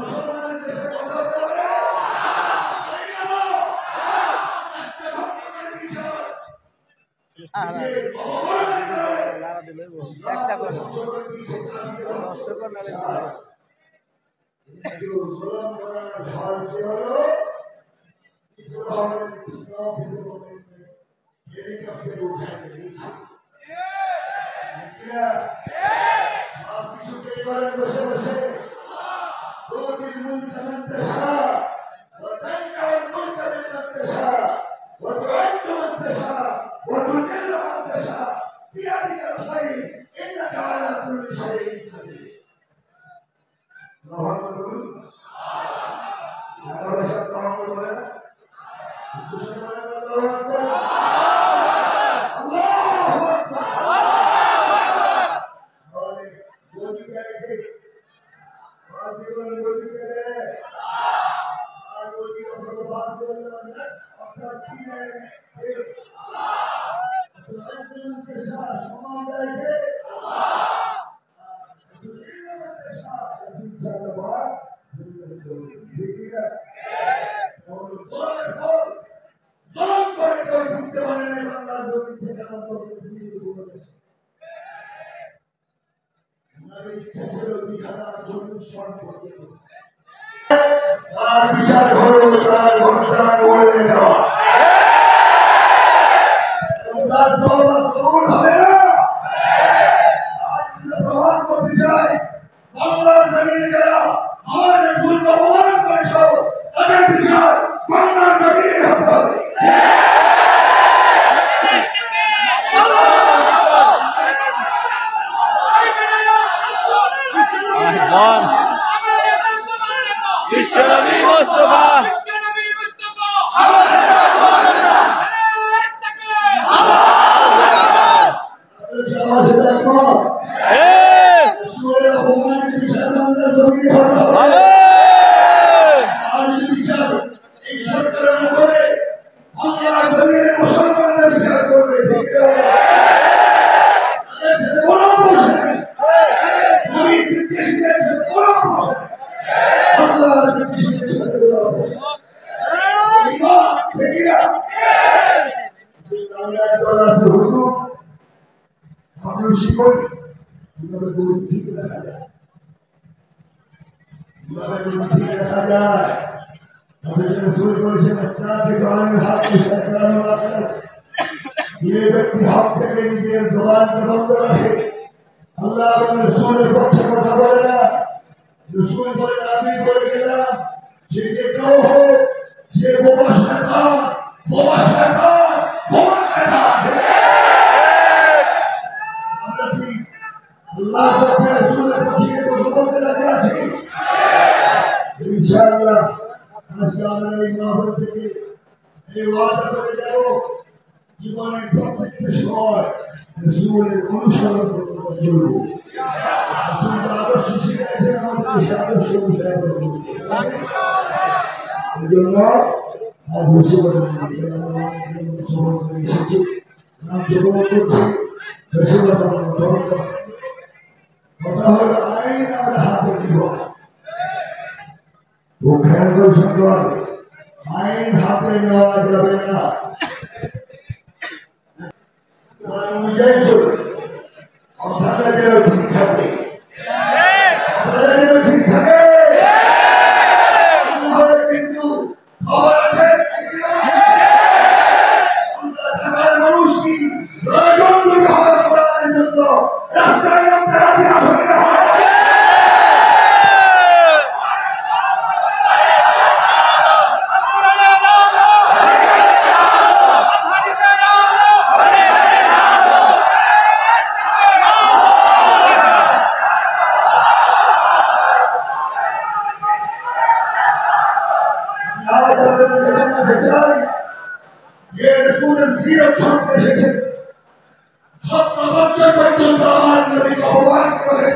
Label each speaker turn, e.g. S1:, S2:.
S1: মুসলমানের দেশে কথা হতে পারে হেলিকপ্টার উঠায় নিয়েছে সব কিছুকে এবারে বসে বসে تؤتي الملك من تشاء وتنزع الملك ممن تشاء وتعز من تشاء وتذل من تشاء بيدك الخير انك على كل شيء قدير. الله اكبر. الله اكبر. الله اكبر. বিচার হলো তার ভোটদান উড়ে দেওয়া তার তওবা কবুল হবে না। আজ প্রমাণ করতে চাই বাংলার জমিনে যারা আমাদের ভুলকে অপমান করেছ তাদের বিচার বাংলার জমিনে হতে হবে।
S2: বিশ্বনবী মুস্তাফা ये व्यक्ति हक থেকে নিজের জবানকে বন্ধ রাখে আল্লাহ এবং রাসূলের পক্ষে কথা বলে না। রাসূল বলেন আমি বলে গেলাম যে কেউ হোক সে বোমা শয়তান আমরা কি আল্লাহ পক্ষে রাসূলের পক্ষে কথা বলতে রাজি আছি? ইনশাআল্লাহ আজকে আমরা এই মাহফিল থেকে এই ওয়াদা করে যাব জীবনের প্রত্যেকটা সময় রাসূলের অনুসরণ করতে চলব। রাসূলের আদর্শ শিখিয়েছেন আমাদের সেই আদর্শ অনুসরণ করব। এই জন্য আজ মুসলমান সমান করে এসেছি নাম জপ করছি রাসূলের কথা হলো আইন আমরা হাতে দিব ও খেয়াল করে শুনতে হবে আইন হাতে নেওয়া যাবে না অনুযায়ী চলবে কথাটা যেন ঠিক থাকে কিন্তু খবর আছে ঢাকার মানুষ কি প্রয়োজন তৈরি হওয়ার করার জন্য রাস্তায় নামতে রাজি হবে না। ये रसूल सीरत छोड़ते हैं 70 বছর পর্যন্ত আমার নবী অপমান করে